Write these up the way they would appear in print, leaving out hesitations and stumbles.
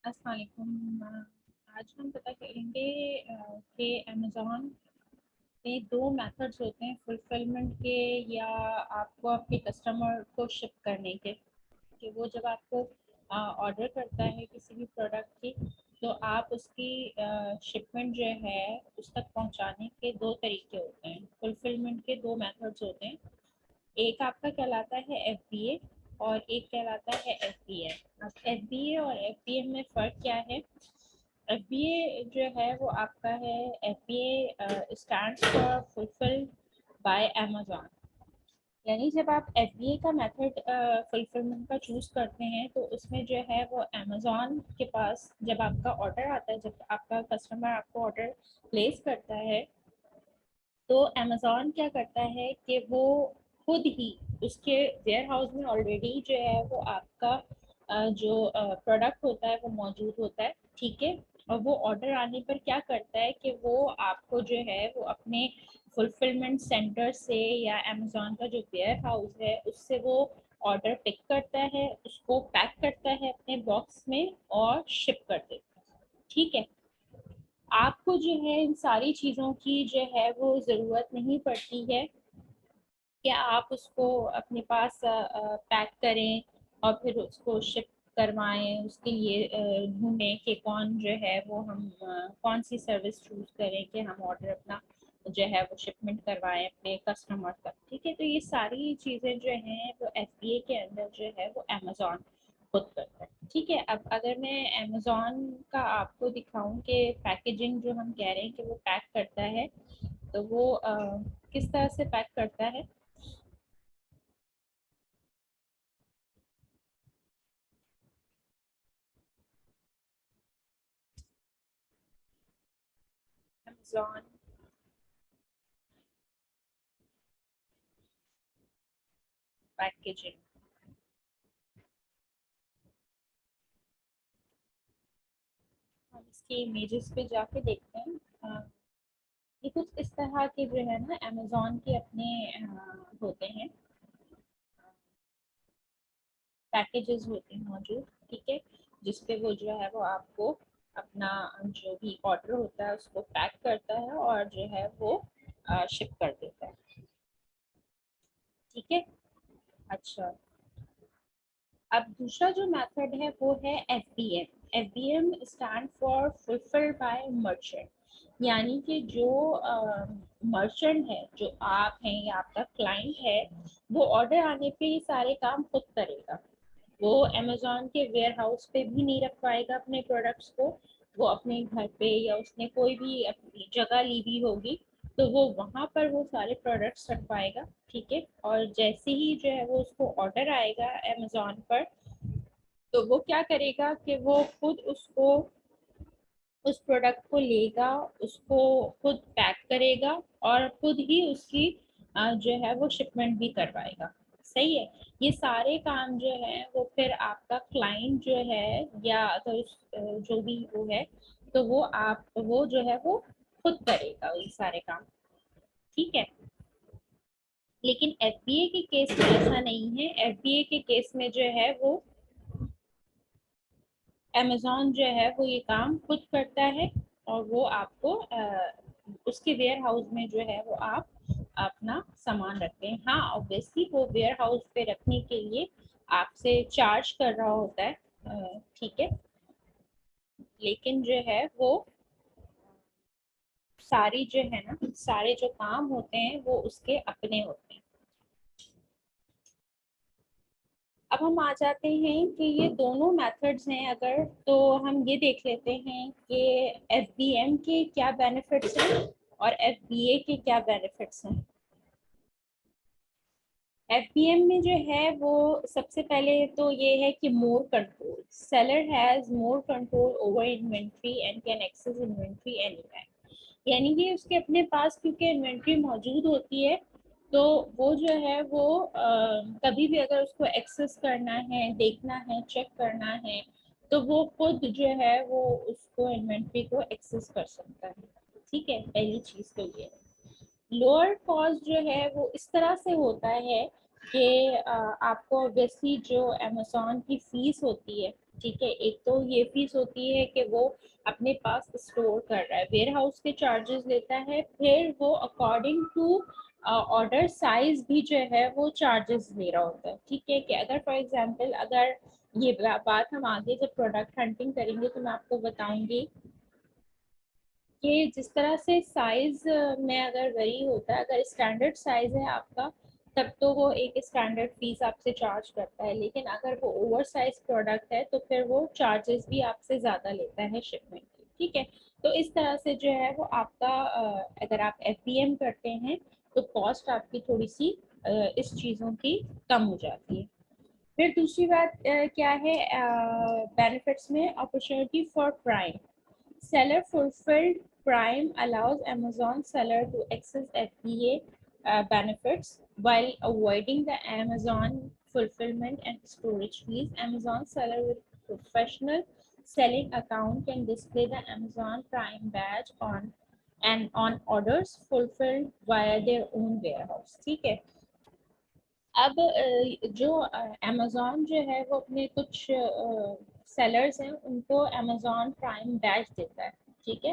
अस्सलाम वालेकुम। आज हम पता करेंगे कि अमेज़ॉन में दो मेथड्स होते हैं फुलफिलमेंट के या आपको आपके कस्टमर को शिप करने के। कि वो जब आपको ऑर्डर करता है किसी भी प्रोडक्ट की, तो आप उसकी शिपमेंट जो है उस तक पहुंचाने के दो तरीके होते हैं। फुलफिलमेंट के दो मेथड्स होते हैं। एक आपका कहलाता है एफबीए और एक कहलाता है एफबीएम। अब एफबीए और एफबीएम में फ़र्क क्या है? एफबीए जो है वो आपका है, FBA stands for fulfilled by Amazon. यानी जब आप एफबीए का मेथड फुलफिलमेंट का चूज़ करते हैं तो उसमें जो है वो अमेज़न के पास जब आपका ऑर्डर आता है, जब आपका कस्टमर आपको ऑर्डर प्लेस करता है, तो अमेज़न क्या करता है कि वो खुद ही उसके वेयर हाउस में ऑलरेडी जो है वो आपका जो प्रोडक्ट होता है वो मौजूद होता है। ठीक है। और वो ऑर्डर आने पर क्या करता है कि वो आपको जो है वो अपने फुलफिलमेंट सेंटर से या अमेज़न का जो वेयर हाउस है उससे वो ऑर्डर पिक करता है, उसको पैक करता है अपने बॉक्स में और शिप कर देता है। ठीक है। आपको जो है इन सारी चीज़ों की जो है वो ज़रूरत नहीं पड़ती है कि आप उसको अपने पास पैक करें और फिर उसको शिप करवाएं। उसके लिए ढूंढें कि कौन जो है वो हम कौन सी सर्विस चूज़ करें कि हम ऑर्डर अपना जो है वो शिपमेंट करवाएं अपने कस्टमर तक। ठीक है। तो ये सारी चीज़ें जो हैं वो एफबीए के अंदर जो है वो अमेज़न खुद करता है। ठीक है। अब अगर मैं अमेज़न का आपको दिखाऊं कि पैकेजिंग जो हम कह रहे हैं कि वो पैक करता है, तो वो किस तरह से पैक करता है। अमेज़न पैकेजिंग, हम इसके इमेजेस पे जाके देखते हैं। ये कुछ इस तरह के जो है ना अमेज़न के अपने होते हैं, पैकेजेस होते हैं मौजूद। ठीक है। जिसपे वो जो है वो आपको अपना जो भी ऑर्डर होता है उसको पैक करता है और जो है वो शिप कर देता है। ठीक है। अच्छा, अब दूसरा जो मेथड है वो है FBM. FBM stand for fulfilled by merchant. यानी कि जो मर्चेंट है, जो आप हैं या आपका क्लाइंट है, वो ऑर्डर आने पे ये सारे काम खुद करेगा। वो अमेज़न के वेयर हाउस पे भी नहीं रख पाएगा अपने प्रोडक्ट्स को। वो अपने घर पे या उसने कोई भी अपनी जगह ली हुई होगी, तो वो वहाँ पर वो सारे प्रोडक्ट्स रख पाएगा। ठीक है। और जैसे ही जो है वो उसको ऑर्डर आएगा अमेज़न पर, तो वो क्या करेगा कि वो खुद उसको उस प्रोडक्ट को लेगा, उसको खुद पैक करेगा और खुद ही उसकी जो है वो शिपमेंट भी करवाएगा। सही है। ये सारे काम जो है वो फिर आपका क्लाइंट जो है या अगर जो भी वो है, तो वो जो है वो खुद करेगा ये सारे काम। ठीक है। लेकिन एफबीए के केस में ऐसा नहीं है। एफबीए के केस में जो है वो अमेज़न जो है वो ये काम खुद करता है और वो आपको उसके वेयर हाउस में जो है वो आप अपना सामान रखते हैं। हाँ, ऑब्वियसली वो वेयर हाउस पे रखने के लिए आपसे चार्ज कर रहा होता है। ठीक है। लेकिन जो है वो सारी जो है ना, सारे जो काम होते हैं वो उसके अपने होते हैं। अब हम आ जाते हैं कि ये दोनों मेथड्स हैं अगर, तो हम ये देख लेते हैं कि एफबीएम के क्या बेनिफिट्स हैं और एफबीए के क्या बेनिफिट्स हैं। एफबीएम में जो है वो सबसे पहले तो ये है कि more control. Seller has more control over inventory and can access inventory any time. यानी कि उसके अपने पास क्योंकि इन्वेंट्री मौजूद होती है, तो वो जो है वो कभी भी अगर उसको एक्सेस करना है, देखना है, चेक करना है, तो वो खुद जो है वो उसको इन्वेंट्री को एक्सेस कर सकता है। ठीक है। पहली चीज़ तो ये है। लोअर कॉस्ट जो है वो इस तरह से होता है कि आपको ऑब्वियसली जो अमेज़न की फीस होती है ठीक है। एक तो ये फीस होती है कि वो अपने पास स्टोर कर रहा है, वेयर हाउस के चार्जेस लेता है, फिर वो अकॉर्डिंग टू ऑर्डर साइज भी जो है वो चार्जेस ले रहा होता है। ठीक है, कि अगर फॉर एग्जांपल अगर ये बात हम आगे जब प्रोडक्ट हंटिंग करेंगे तो मैं आपको बताऊंगी कि जिस तरह से साइज में अगर वही होता है, अगर स्टैंडर्ड साइज है आपका तब तो वो एक स्टैंडर्ड फीस आपसे चार्ज करता है, लेकिन अगर वो ओवर साइज प्रोडक्ट है तो फिर वो चार्जेस भी आपसे ज़्यादा लेता है शिपमेंट की। ठीक है, तो इस तरह से जो है वो आपका अगर आप एफबीएम करते हैं तो कॉस्ट आपकी थोड़ी सी इस चीज़ों की कम हो जाती है। फिर दूसरी बात क्या है बेनिफिट्स में, opportunity for prime seller fulfilled prime allows Amazon seller to access FBA benefits while avoiding the Amazon fulfillment and storage fees. Amazon seller with professional selling account can display the Amazon Prime badge on orders fulfilled via their own warehouse. ठीक है, अब जो Amazon जो है वो अपने कुछ sellers हैं उनको अमेज़न प्राइम बैच देता है। ठीक है,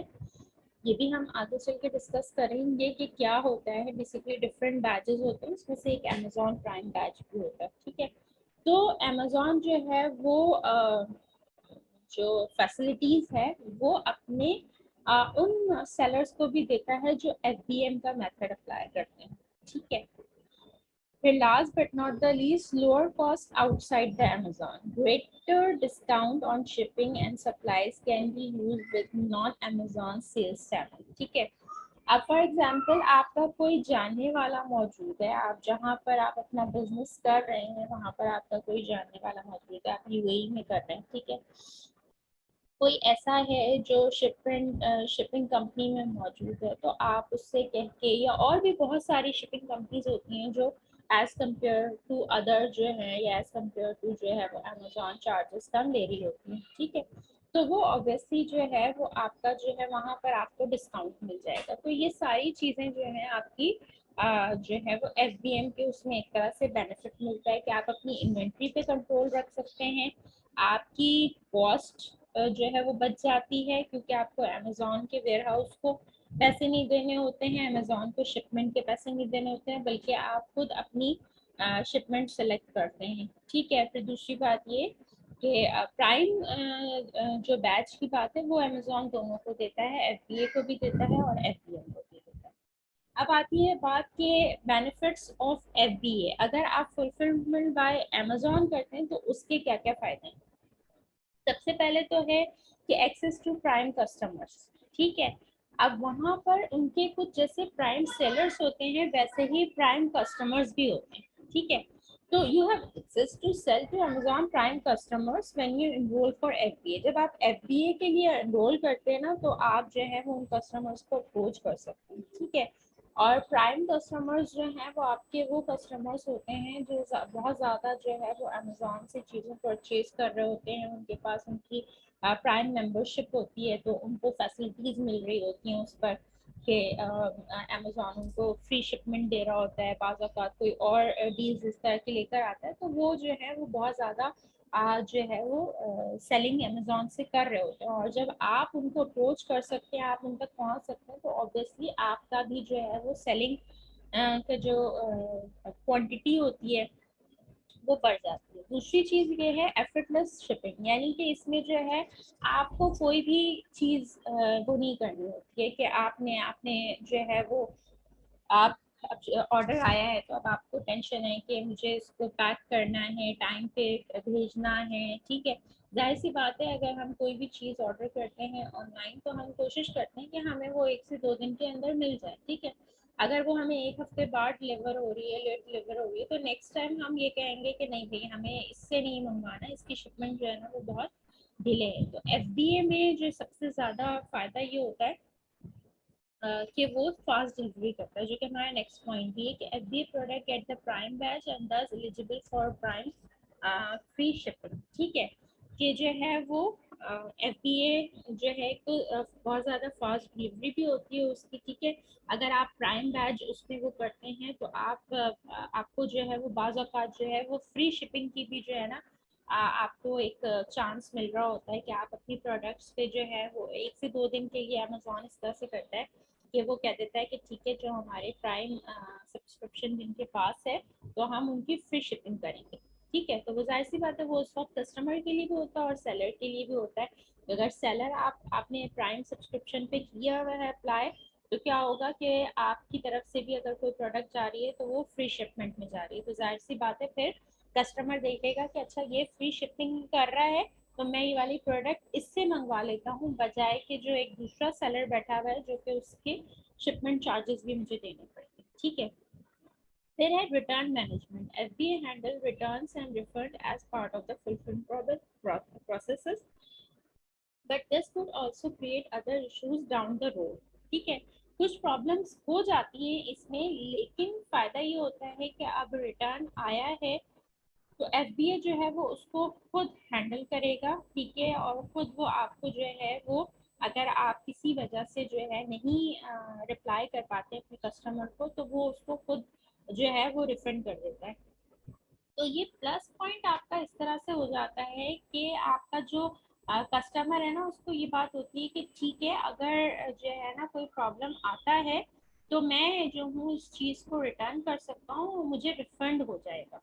ये भी हम आगे चल के डिस्कस करेंगे कि क्या होता है। बेसिकली डिफरेंट बैचेस होते हैं, उसमें से एक अमेज़न प्राइम बैच भी होता है। ठीक है, तो अमेज़न जो है वो जो फैसिलिटीज है वो अपने उन सेलर्स को भी देता है जो एफबीएम का मेथड अप्लाई करते हैं। ठीक है, फिर last but not the least, lower cost outside the Amazon. Greater discount on shipping and supplies can be used with non-Amazon sales channel. ठीक है, अब फॉर एग्जाम्पल आपका कोई जानने वाला मौजूद है, आप जहाँ पर आप अपना बिजनेस कर रहे हैं वहाँ पर आपका कोई जानने वाला मौजूद है, आप यूएई में कर रहे हैं। ठीक है, कोई ऐसा है जो शिपिंग कंपनी में मौजूद है, तो आप उससे कह के, या और भी बहुत सारी शिपिंग कंपनीज होती हैं जो एज कम्पेयर टू अदर जो है या एज कम्पेयर टू जो है वो अमेजोन चार्जेस कम ले रही होती हैं। ठीक है, तो वो ऑब्वियसली जो है वो आपका जो है वहाँ पर आपको डिस्काउंट मिल जाएगा। तो ये सारी चीज़ें जो है आपकी जो है वो एफबीएम के उसमें एक तरह से बेनिफिट मिलता है कि आप अपनी इन्वेंट्री पे कंट्रोल रख सकते हैं, आपकी कॉस्ट जो है वो बच जाती है क्योंकि आपको अमेज़न के वेयर हाउस को पैसे नहीं देने होते हैं, अमेज़न को शिपमेंट के पैसे नहीं देने होते हैं, बल्कि आप खुद अपनी शिपमेंट सेलेक्ट करते हैं। ठीक है, फिर दूसरी बात ये कि प्राइम जो बैच की बात है वो अमेज़न दोनों को देता है, एफबीए को भी देता है और एफबीएम को भी देता है। अब आती है बात के बेनिफिट्स ऑफ एफबीए। अगर आप फुलफिलमेंट बाय अमेज़न करते हैं तो उसके क्या क्या फ़ायदे हैं। सबसे पहले तो है कि एक्सेस टू प्राइम कस्टमर्स। ठीक है, अब वहां पर उनके कुछ जैसे प्राइम सेलर्स होते हैं वैसे ही प्राइम कस्टमर्स भी होते हैं। ठीक है, तो you have access to sell to Amazon Prime customers when you enroll for FBA. जब आप एफबीए के लिए एनरोल करते हैं ना तो आप जो है वो उन कस्टमर्स को अप्रोच कर सकते हैं। ठीक है, और प्राइम कस्टमर्स जो हैं वो आपके वो कस्टमर्स होते हैं जो बहुत ज़्यादा जो है वो अमेज़न से चीज़ें परचेज कर रहे होते हैं, उनके पास उनकी प्राइम मेंबरशिप होती है तो उनको फैसिलिटीज़ मिल रही होती हैं उस पर कि अमेज़न उनको फ्री शिपमेंट दे रहा होता है, बाज़ औक़ात कोई और डील्स इस तरह की लेकर आता है, तो वो जो है वो बहुत ज़्यादा जो है वो सेलिंग अमेज़न से कर रहे होते हैं। और जब आप उनको अप्रोच कर सकते हैं, आप उन तक पहुंच सकते हैं, तो ऑब्वियसली आपका भी जो है वो सेलिंग का जो क्वांटिटी होती है वो बढ़ जाती है। दूसरी चीज़ ये है एफर्टलेस शिपिंग, यानी कि इसमें जो है आपको कोई भी चीज़ वो नहीं करनी होती है कि आपने आपने जो है वो आप ऑर्डर आया है तो अब आपको टेंशन है कि मुझे इसको पैक करना है, टाइम पे भेजना है। ठीक है, जाहिर सी बात है अगर हम कोई भी चीज़ ऑर्डर करते हैं ऑनलाइन तो हम कोशिश करते हैं कि हमें वो 1 से 2 दिन के अंदर मिल जाए। ठीक है, अगर वो हमें 1 हफ्ते बाद डिलीवर हो रही है, लेट डिलीवर हो रही है, तो नेक्स्ट टाइम हम ये कहेंगे कि नहीं भाई हमें इससे नहीं मंगवाना, इसकी शिपमेंट जो है ना वो बहुत डिले है। तो एफबीए में जो सबसे ज़्यादा फ़ायदा ये होता है कि वो फास्ट डिलीवरी करता है, जो कि हमारा नेक्स्ट पॉइंट भी है कि FBA product get the prime badge and दस eligible for prime free shipping. ठीक है, कि जो है वो एफबीए जो है तो बहुत ज़्यादा फास्ट डिलीवरी भी होती है उसकी। ठीक है, अगर आप प्राइम बैच उसमें वो करते हैं तो आप आपको जो है वो बाज़ औक़ात जो है वो फ्री शिपिंग की भी जो है ना आपको एक चांस मिल रहा होता है कि आप अपनी प्रोडक्ट्स पे जो है वो 1 से 2 दिन के लिए अमेजोन इस तरह से करता है कि वो कह देता है कि ठीक है, जो हमारे प्राइम सब्सक्रिप्शन जिनके पास है तो हम उनकी फ्री शिपिंग करेंगे। ठीक है, तो वो जाहिर सी बात है वो उस वक्त कस्टमर के लिए भी होता है और सेलर के लिए भी होता है। अगर सेलर आपने प्राइम सब्सक्रिप्शन पे किया हुआ है अप्लाई, तो क्या होगा कि आपकी तरफ से भी अगर कोई प्रोडक्ट जा रही है तो वो फ्री शिपमेंट में जा रही है, तो जाहिर सी बात है फिर कस्टमर देखेगा कि अच्छा ये फ्री शिपिंग कर रहा है तो मैं ये वाली प्रोडक्ट इससे मंगवा लेता हूँ, बजाय कि जो एक दूसरा सेलर बैठा हुआ है जो कि उसके शिपमेंट चार्जेस भी मुझे देने पड़ेंगे। ठीक है, फिर है return management. FBA handle returns and refund as part of the fulfillment processes, but this could also create other issues down the road. ठीक है, कुछ प्रॉब्लम्स हो जाती हैं इसमें, लेकिन फायदा ये होता है कि अब रिटर्न आया है तो एफबीए जो है वो उसको खुद हैंडल करेगा। ठीक है, और खुद वो आपको जो है वो, अगर आप किसी वजह से जो है नहीं रिप्लाई कर पाते अपने कस्टमर को, तो वो उसको खुद जो है वो रिफंड कर देता है। तो ये प्लस पॉइंट आपका इस तरह से हो जाता है कि आपका जो कस्टमर है ना, उसको ये बात होती है कि ठीक है, अगर जो है ना कोई प्रॉब्लम आता है तो मैं जो हूँ इस चीज़ को रिटर्न कर सकता हूँ, मुझे रिफंड हो जाएगा।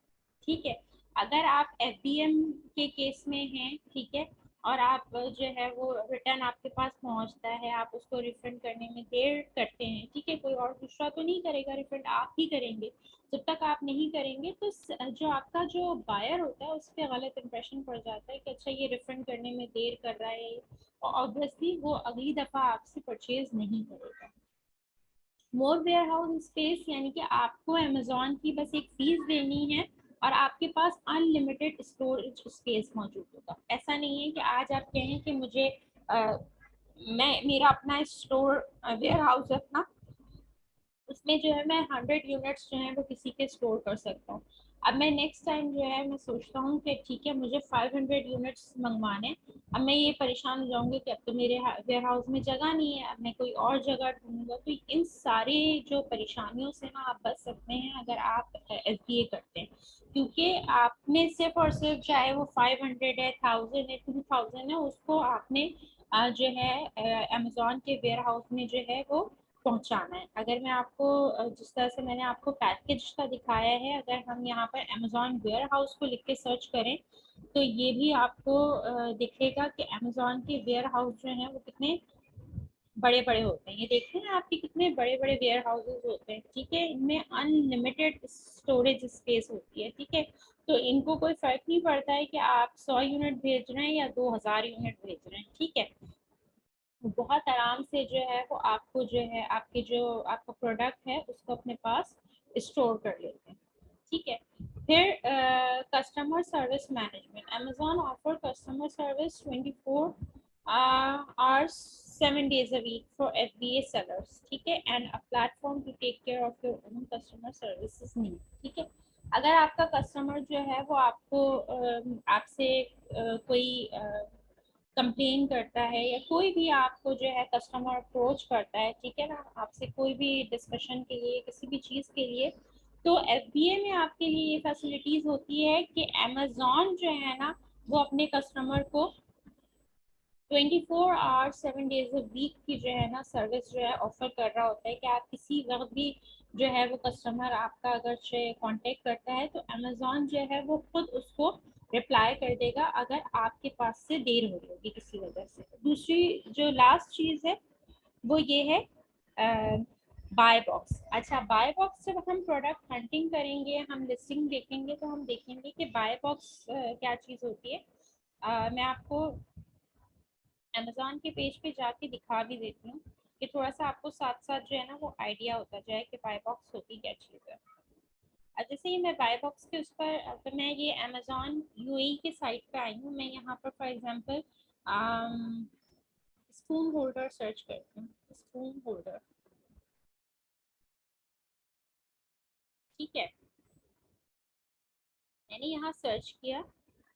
ठीक है, अगर आप एफबीएम के केस में हैं, ठीक है, और आप जो है वो रिटर्न आपके पास पहुंचता है, आप उसको रिफंड करने में देर करते हैं, ठीक है, कोई और दूसरा तो नहीं करेगा रिफंड, आप ही करेंगे। जब तक आप नहीं करेंगे तो जो आपका जो बायर होता है उस पर गलत इंप्रेशन पड़ जाता है कि अच्छा ये रिफंड करने में देर कर रहा है, और ऑब्वियसली वो अगली दफ़ा आपसे परचेज नहीं करेगा। मोर वेयर हाउस स्पेस, यानी कि आपको अमेजोन की बस एक फीस देनी है और आपके पास अनलिमिटेड स्टोरेज स्पेस मौजूद होगा। ऐसा नहीं है कि आज आप कहें कि मुझे मैं मेरा अपना स्टोर वेयर हाउस है अपना, उसमें जो है मैं 100 यूनिट्स जो है वो किसी के स्टोर कर सकता हूँ। अब मैं नेक्स्ट टाइम जो है मैं सोचता हूँ कि ठीक है मुझे 500 यूनिट्स मंगवाने, अब मैं ये परेशान हो जाऊंगी कि अब तो मेरे वेयर हाउस में जगह नहीं है, अब मैं कोई और जगह ढूंढूंगा। तो इन सारे जो परेशानियों से ना आप बच सकते हैं अगर आप एफबीए करते हैं, क्योंकि आपने सिर्फ और सिर्फ, चाहे वो 500 है, 1000 है, 2000 है, उसको आपने जो है अमेजोन के वेयर हाउस में जो है वो पहुंचाना है। अगर मैं आपको जिस तरह से मैंने आपको पैकेज का दिखाया है, अगर हम यहाँ पर अमेजोन वेयर हाउस को लिख के सर्च करें तो ये भी आपको दिखेगा कि अमेजोन के वेयर हाउस जो हैं वो कितने बड़े बड़े होते हैं। ये देखते हैं आपके कितने बड़े बड़े वेयर हाउसेज होते हैं। ठीक है, इनमें अनलिमिटेड स्टोरेज स्पेस होती है। ठीक है, तो इनको कोई फर्क नहीं पड़ता है कि आप 100 यूनिट भेज रहे हैं या 2000 यूनिट भेज रहे हैं। ठीक है, बहुत आराम से जो है वो आपको जो है आपके जो आपका प्रोडक्ट है उसको अपने पास स्टोर कर लेते हैं। ठीक है, फिर customer service management. Amazon offer customer service 24 hours 7 days a week for FBA sellers। ठीक है, and a platform to take care of your own customer services need. ठीक है, अगर आपका कस्टमर जो है वो आपको आपसे कोई कंप्लेन करता है या कोई भी आपको जो है कस्टमर अप्रोच करता है, ठीक है ना, आपसे कोई भी डिस्कशन के लिए, किसी भी चीज़ के लिए, तो एफबीए में आपके लिए ये फैसिलिटीज़ होती है कि अमेजोन जो है ना वो अपने कस्टमर को 24 आवर्स 7 days a week की जो है ना सर्विस जो है ऑफर कर रहा होता है कि आप किसी वक्त भी जो है वो कस्टमर आपका अगर कांटेक्ट करता है तो अमेजोन जो है वो खुद उसको रिप्लाई कर देगा अगर आपके पास से देर हो रही होगी किसी वजह से। दूसरी जो लास्ट चीज़ है वो ये है बाय बॉक्स। अच्छा, बाय बॉक्स जब हम प्रोडक्ट हंटिंग करेंगे, हम लिस्टिंग देखेंगे तो हम देखेंगे कि बाय बॉक्स क्या चीज़ होती है। मैं आपको अमेजोन के पेज पे जाके दिखा भी देती हूँ कि थोड़ा सा आपको साथ साथ जो है ना वो आइडिया होता जाए कि बाय बॉक्स होती क्या चीज़ है। अब जैसे ही मैं बाय बॉक्स के उस पर, तो मैं ये अमेजोन यूएई के साइट पे आई हूँ। मैं यहाँ पर for example spoon holder search करती हूँ, स्पून होल्डर। ठीक है, मैंने यहाँ सर्च किया,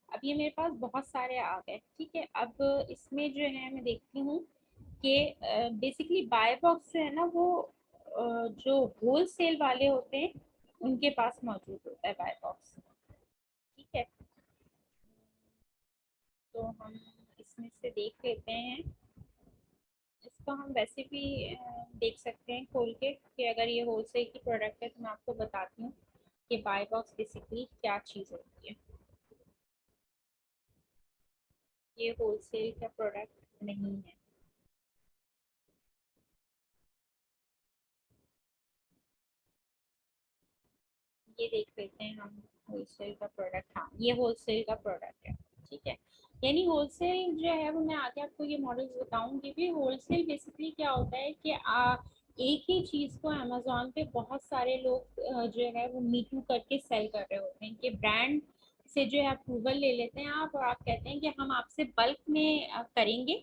अब ये मेरे पास बहुत सारे आ गए। ठीक है, अब इसमें जो है मैं देखती हूँ कि बेसिकली बाय बॉक्स जो है ना वो जो होल सेल वाले होते हैं उनके पास मौजूद होता है बाय बॉक्स। ठीक है, इसमें से देख लेते हैं। इसको हम वैसे भी देख सकते हैं खोल के कि अगर ये होलसेल की प्रोडक्ट है तो मैं आपको बताती हूँ कि बाय बॉक्स बेसिकली क्या चीज़ होती है। ये होलसेल का प्रोडक्ट नहीं है। ये देख लेते हैं हम होलसेल का प्रोडक्ट। हाँ, ये होलसेल का प्रोडक्ट है। ठीक है, यानी होलसेल जो है वो मैं आगे आपको ये मॉडल्स बताऊंगी भी। होलसेल बेसिकली क्या होता है कि एक ही चीज़ को अमेजोन पे बहुत सारे लोग जो है वो मी टू करके सेल कर रहे होते हैं कि ब्रांड से जो है अप्रूवल ले लेते हैं आप, और आप कहते हैं कि हम आपसे बल्क में करेंगे।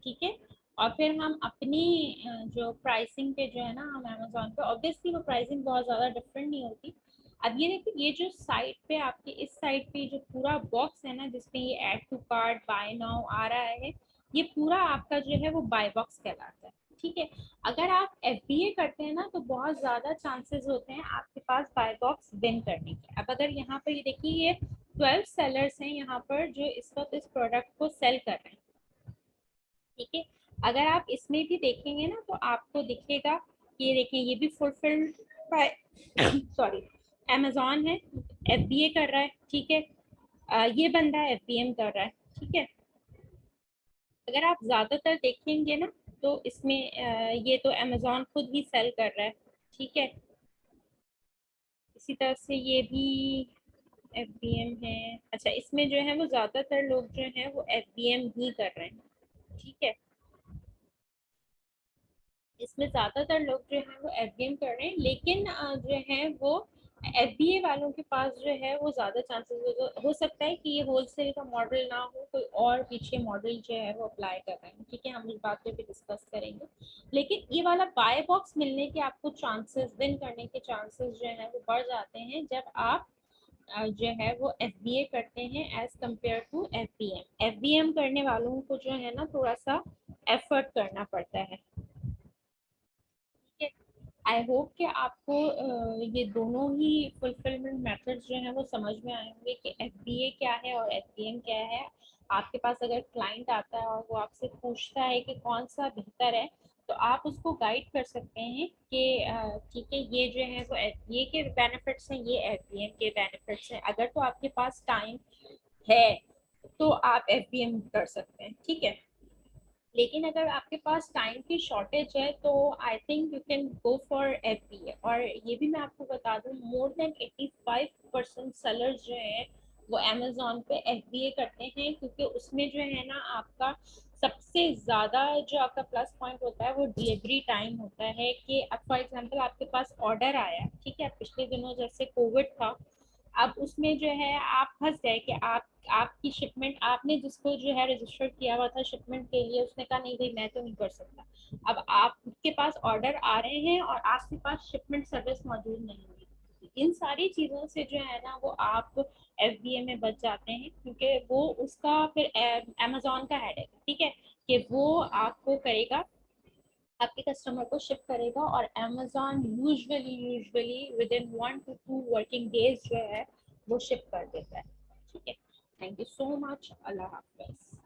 ठीक है, और फिर हम अपनी जो प्राइसिंग पे जो है ना, हम अमेजोन पे ऑब्वियसली वो प्राइसिंग बहुत ज़्यादा डिफरेंट नहीं होती। अब ये देखिए, ये जो साइट पे आपके इस साइड पे जो पूरा बॉक्स है ना जिसमें ये add to cart buy now आ रहा है, ये पूरा आपका जो है वो बाय बॉक्स कहलाता है। ठीक है, अगर आप एफबीए करते हैं ना तो बहुत ज़्यादा चांसेस होते हैं आपके पास बाय बॉक्स विन करने के। अब अगर यहाँ पर ये देखिए, ये 12 सेलर्स हैं यहाँ पर जो इस वक्त इस प्रोडक्ट को सेल कर रहे हैं। ठीक है, अगर आप इसमें भी देखेंगे ना तो आपको दिखेगा कि ये देखें, ये भी फुलफिल्ड बाय सॉरी अमेजोन है, एफबीए कर रहा है। ठीक है, ये बंदा एफबीएम कर रहा है। ठीक है, अगर आप ज्यादातर देखेंगे ना तो इसमें ये तो अमेजोन खुद ही सेल कर रहा है। ठीक है, इसी तरह से ये भी एफबीएम है। अच्छा, इसमें जो है वो ज्यादातर लोग जो है वो एफबीएम ही कर रहे हैं। ठीक है, इसमें ज़्यादातर लोग जो हैं वो एफडीएम कर रहे हैं, लेकिन जो है वो एफबीए वालों के पास जो है वो ज़्यादा चांसेस हो सकता है कि ये होलसेल का मॉडल ना हो, कोई और पीछे मॉडल जो है वो अप्लाई कर रहे हैं। ठीक है, हम इस बात पे भी डिस्कस करेंगे। लेकिन ये वाला बाय बॉक्स मिलने के आपको चांसेस, विन करने के चांसेस जो है वो बढ़ जाते हैं जब आप जो है वो एफबीए करते हैं as compare to FBM. FBM करने वालों को जो है ना थोड़ा सा एफर्ट करना पड़ता है। आई होप कि आपको ये दोनों ही फुलफिलमेंट मेथड्स जो हैं वो समझ में आए होंगे कि एफबीए क्या है और एफबीएम क्या है। आपके पास अगर क्लाइंट आता है और वो आपसे पूछता है कि कौन सा बेहतर है, तो आप उसको गाइड कर सकते हैं कि ठीक है, ये जो है वो एफबीए के बेनिफिट्स हैं, ये एफबीएम के बेनिफिट्स हैं। अगर तो आपके पास टाइम है तो आप एफबीएम कर सकते हैं। ठीक है, लेकिन अगर आपके पास टाइम की शॉर्टेज है तो I think you can go for FBA. और ये भी मैं आपको बता दूं, मोर देन 85% सेलर्स जो हैं वो अमेजोन पे एफबीए करते हैं, क्योंकि उसमें जो है ना आपका सबसे ज़्यादा जो आपका प्लस पॉइंट होता है वो डिलीवरी टाइम होता है। कि अब फॉर एग्जांपल आपके पास ऑर्डर आया, ठीक है, पिछले दिनों जैसे कोविड था, अब उसमें जो है आप फंस गए कि आप आपकी शिपमेंट, आपने जिसको जो है रजिस्टर किया हुआ था शिपमेंट के लिए, उसने कहा नहीं भाई मैं तो नहीं कर सकता। अब आपके पास ऑर्डर आ रहे हैं और आपके पास शिपमेंट सर्विस मौजूद नहीं है। इन सारी चीज़ों से जो है ना वो आप एफबीए में बच जाते हैं, क्योंकि वो उसका फिर अमेजोन का हेड है। ठीक है, कि वो आपको करेगा, आपके कस्टमर को शिप करेगा, और Amazon usually with in 1 to 2 working days जो है वो शिप कर देता है। ठीक है, thank you so much, Allah Hafiz.